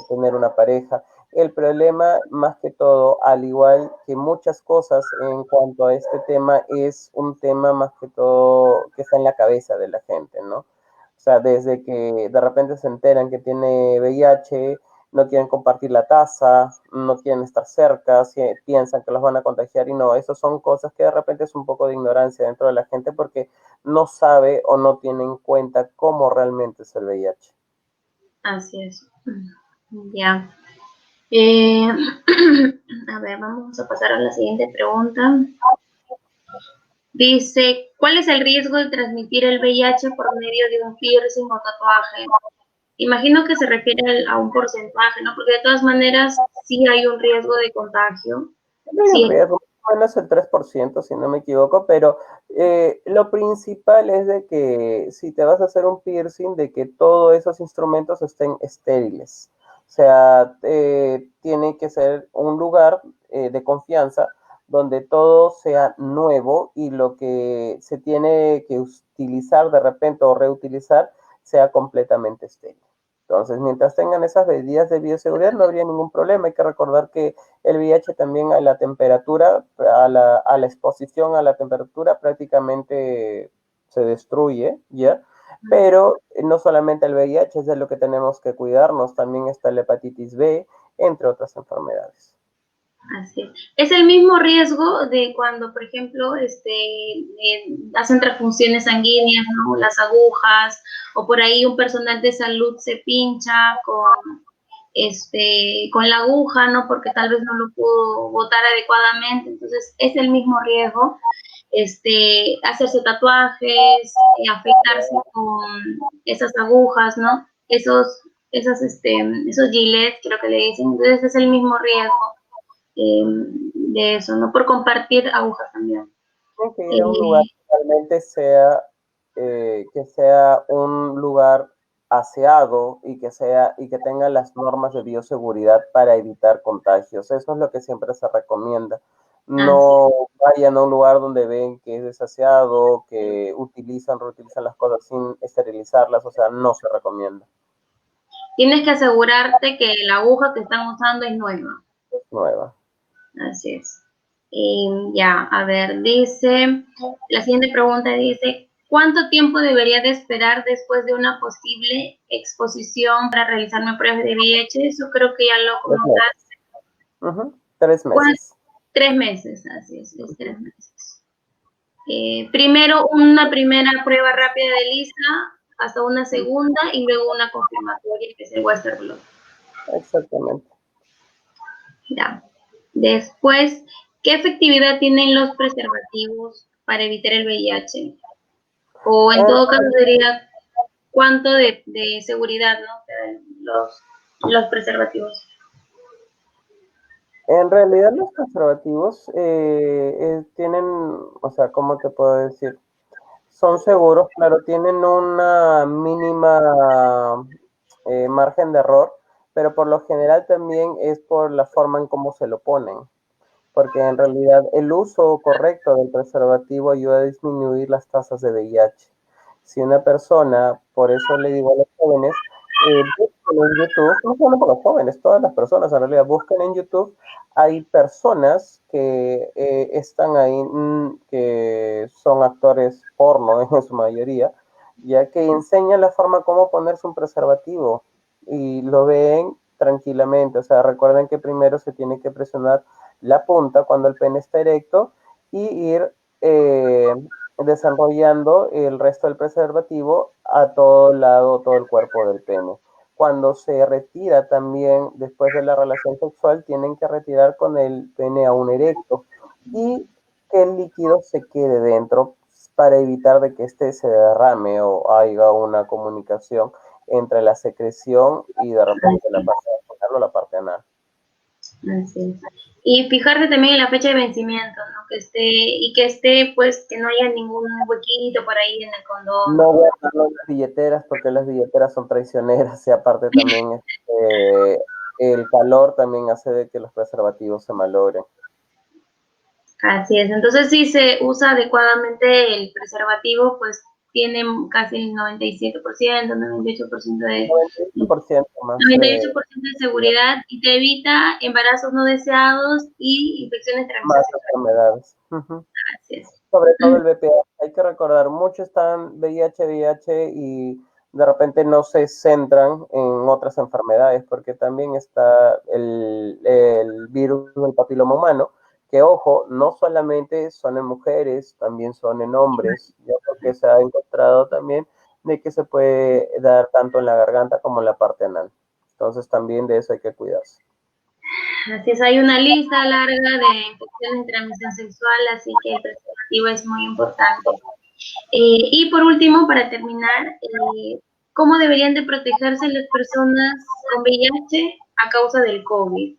tener una pareja. El problema, más que todo, al igual que muchas cosas en cuanto a este tema, es un tema más que todo que está en la cabeza de la gente, ¿no? O sea, desde que de repente se enteran que tiene VIH, no quieren compartir la taza, no quieren estar cerca, piensan que los van a contagiar y no, eso son cosas que de repente es un poco de ignorancia dentro de la gente porque no sabe o no tiene en cuenta cómo realmente es el VIH. Así es. Ya. A ver, vamos a pasar a la siguiente pregunta. Dice, ¿cuál es el riesgo de transmitir el VIH por medio de un piercing o tatuaje? Imagino que se refiere a un porcentaje, ¿no? Porque de todas maneras sí hay un riesgo de contagio. Sí, el riesgo menos el 3%, si no me equivoco, pero lo principal es de que si te vas a hacer un piercing, de que todos esos instrumentos estén estériles. sea, tiene que ser un lugar de confianza donde todo sea nuevo y lo que se tiene que utilizar de repente o reutilizar sea completamente estéril. Entonces, mientras tengan esas medidas de bioseguridad, no habría ningún problema. Hay que recordar que el VIH también a la temperatura, a la exposición a la temperatura prácticamente se destruye, ¿ya? Pero no solamente el VIH es de lo que tenemos que cuidarnos, también está la hepatitis B, entre otras enfermedades. Así es. Es el mismo riesgo de cuando, por ejemplo, hacen transfusiones sanguíneas, ¿no? Las agujas, o por ahí un personal de salud se pincha con la aguja, ¿no? Porque tal vez no lo pudo botar adecuadamente. Entonces, es el mismo riesgo. Hacerse tatuajes, afeitarse con esas agujas, ¿no? Esos gilets, creo que le dicen. Entonces, es el mismo riesgo de eso, ¿no? Por compartir agujas también. Tiene que ir a un lugar que realmente sea un lugar aseado y que tenga las normas de bioseguridad para evitar contagios. Eso es lo que siempre se recomienda. No vayan a un lugar donde ven que es desaseado, que reutilizan las cosas sin esterilizarlas, o sea, no se recomienda. Tienes que asegurarte que la aguja que están usando es nueva. Es nueva. Así es. Ya, a ver, la siguiente pregunta dice, ¿cuánto tiempo debería de esperar después de una posible exposición para realizarme pruebas de VIH? Eso creo que ya lo comentaste. 3 meses. 3 meses, así es 3 meses. Primero una primera prueba rápida de lista, hasta una segunda y luego una confirmatoria, que es el Western Blot. Exactamente. Ya. Después, ¿qué efectividad tienen los preservativos para evitar el VIH? O en todo caso sería, ¿cuánto de seguridad, ¿no? Los preservativos? En realidad los preservativos tienen, o sea, ¿cómo te puedo decir? Son seguros, claro, tienen una mínima margen de error, pero por lo general también es por la forma en cómo se lo ponen, porque en realidad el uso correcto del preservativo ayuda a disminuir las tasas de VIH. Si una persona, por eso le digo a los jóvenes, busquen en YouTube, no solo para los jóvenes, todas las personas en realidad, busquen en YouTube, hay personas que están ahí, que son actores porno en su mayoría, ya que enseñan la forma como ponerse un preservativo y lo ven tranquilamente. O sea, recuerden que primero se tiene que presionar la punta cuando el pene está erecto y ir desarrollando el resto del preservativo a todo lado, todo el cuerpo del pene. Cuando se retira también, después de la relación sexual, tienen que retirar con el pene aún erecto y que el líquido se quede dentro para evitar de que éste se derrame o haya una comunicación entre la secreción y de repente la parte anal. Así es. Y fijarte también en la fecha de vencimiento, ¿no? Que esté, pues, que no haya ningún huequito por ahí en el condón. No voy a hablar de las billeteras porque las billeteras son traicioneras y aparte también el calor también hace de que los preservativos se malogren. Así es. Entonces, si se usa adecuadamente el preservativo, pues tiene casi el 97%, 98% de 98% más 98% de seguridad y te evita embarazos no deseados y infecciones más transmisibles. enfermedades. Así es. Sobre todo el VPH. Hay que recordar, muchos están VIH y de repente no se centran en otras enfermedades porque también está el virus del papiloma humano, que ojo, no solamente son en mujeres, también son en hombres, ya porque se ha encontrado también de que se puede dar tanto en la garganta como en la parte anal. Entonces también de eso hay que cuidarse. Así es, hay una lista larga de infecciones de transmisión sexual, así que el preservativo es muy importante. Y por último, para terminar, ¿cómo deberían de protegerse las personas con VIH a causa del COVID?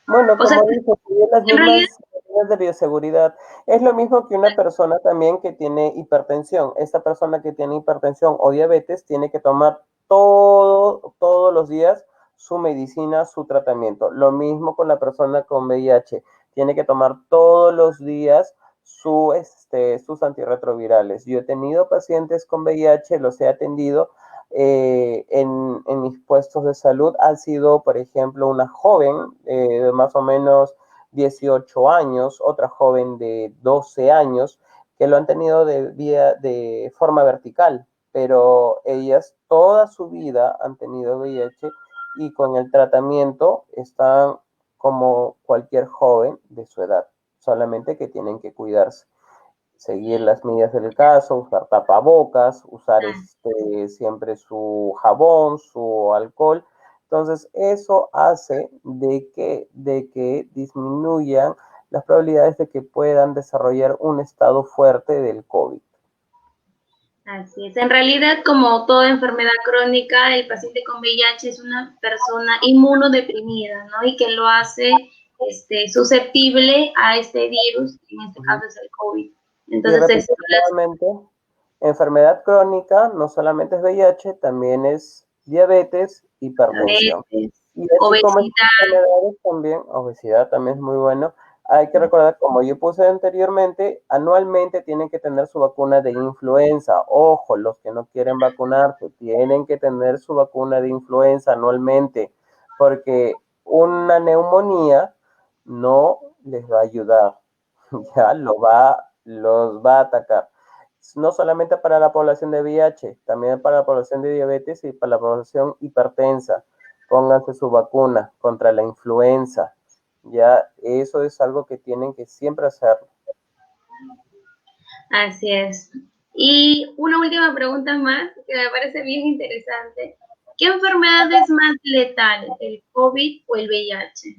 Bueno, como dice, las en realidad, mismas medidas de bioseguridad. Es lo mismo que una persona también que tiene hipertensión. Esta persona que tiene hipertensión o diabetes tiene que tomar todos los días su medicina, su tratamiento. Lo mismo con la persona con VIH. Tiene que tomar todos los días sus antirretrovirales. Yo he tenido pacientes con VIH, los he atendido en mis puestos de salud. Ha sido, por ejemplo, una joven de más o menos 18 años, otra joven de 12 años, que lo han tenido de forma vertical, pero ellas toda su vida han tenido VIH y con el tratamiento están como cualquier joven de su edad, solamente que tienen que cuidarse, seguir las medidas del caso, usar tapabocas, usar siempre su jabón, su alcohol. Entonces, eso hace de que disminuyan las probabilidades de que puedan desarrollar un estado fuerte del COVID. Así es. En realidad, como toda enfermedad crónica, el paciente con VIH es una persona inmunodeprimida, ¿no? Y que lo hace susceptible a este virus, que en este caso es el COVID. Entonces, enfermedad crónica no solamente es VIH, también es diabetes, hipertensión. Y así obesidad. Como enfermedades también, obesidad también es muy bueno. Hay que recordar, como yo puse anteriormente, anualmente tienen que tener su vacuna de influenza. Ojo, los que no quieren vacunarse, tienen que tener su vacuna de influenza anualmente, porque una neumonía no les va a ayudar, ya los va a atacar. No solamente para la población de VIH, también para la población de diabetes y para la población hipertensa. Pónganse su vacuna contra la influenza. Ya, eso es algo que tienen que siempre hacer. Así es. Y una última pregunta más, que me parece bien interesante. ¿Qué enfermedad es más letal, el COVID o el VIH?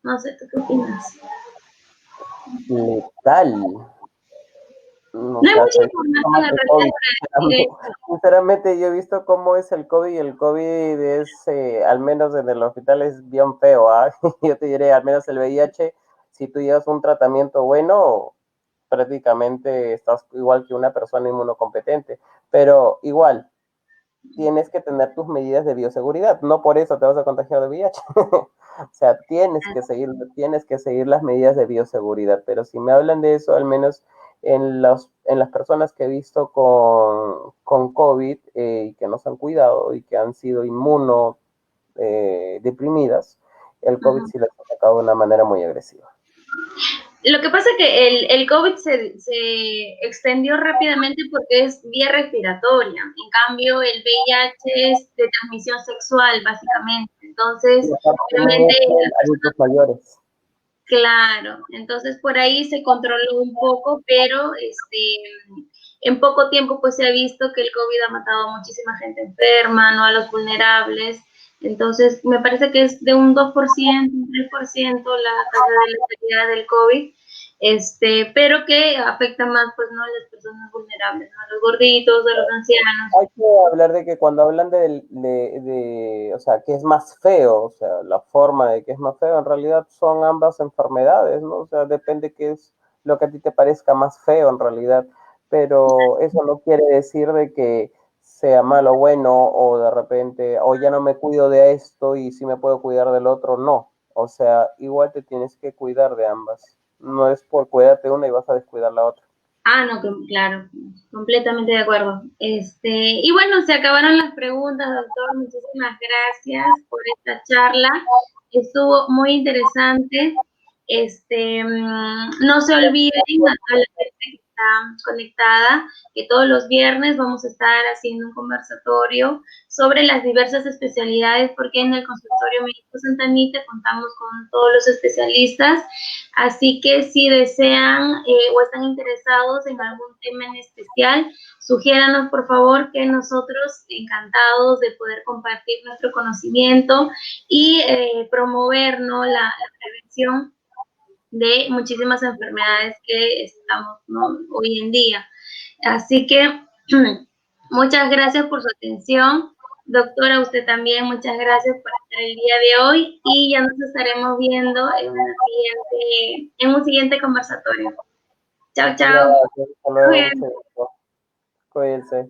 No sé, ¿tú qué opinas? Letal. No hay mucha información en realidad. Sinceramente, yo he visto cómo es el COVID y el COVID es, al menos en el hospital, es bien feo. ¿Ah? Yo te diré, al menos el VIH, si tú llevas un tratamiento bueno, prácticamente estás igual que una persona inmunocompetente. Pero igual, tienes que tener tus medidas de bioseguridad. No por eso te vas a contagiar de VIH. O sea, tienes que seguir las medidas de bioseguridad. Pero si me hablan de eso, al menos en las personas que he visto con COVID y que no se han cuidado y que han sido inmunodeprimidas, el COVID sí les ha atacado de una manera muy agresiva. Lo que pasa es que el COVID se extendió rápidamente porque es vía respiratoria. En cambio, el VIH es de transmisión sexual, básicamente. Entonces, obviamente, adultos mayores. Claro, entonces por ahí se controló un poco, pero en poco tiempo pues se ha visto que el COVID ha matado a muchísima gente enferma, no a los vulnerables. Entonces me parece que es de un 2%, un 3% la tasa de letalidad del COVID, pero que afecta más pues no a las personas vulnerables, ¿no? A los gorditos, a los ancianos. Hay que hablar de que cuando hablan o sea, que es más feo, o sea, la forma de que es más feo, en realidad son ambas enfermedades, ¿no? O sea, depende qué es lo que a ti te parezca más feo en realidad, pero eso no quiere decir de que sea malo o bueno, o de repente, o ya no me cuido de esto y sí me puedo cuidar del otro, no. O sea, igual te tienes que cuidar de ambas. No es por cuidarte una y vas a descuidar la otra. Ah, no, claro, completamente de acuerdo. Y bueno, se acabaron las preguntas, doctor. Muchísimas gracias por esta charla. Estuvo muy interesante. No se olviden a la gente que está conectada que todos los viernes vamos a estar haciendo un conversatorio sobre las diversas especialidades, porque en el consultorio médico Santa Anita contamos con todos los especialistas. Así que si desean o están interesados en algún tema en especial, sugiéranos por favor, que nosotros encantados de poder compartir nuestro conocimiento y promover, ¿no?, la prevención de muchísimas enfermedades que estamos, ¿no?, hoy en día. Así que muchas gracias por su atención. Doctora, usted también, muchas gracias por estar el día de hoy y ya nos estaremos viendo en un siguiente conversatorio. Chao, chao. Gracias, hasta luego. Cuídense.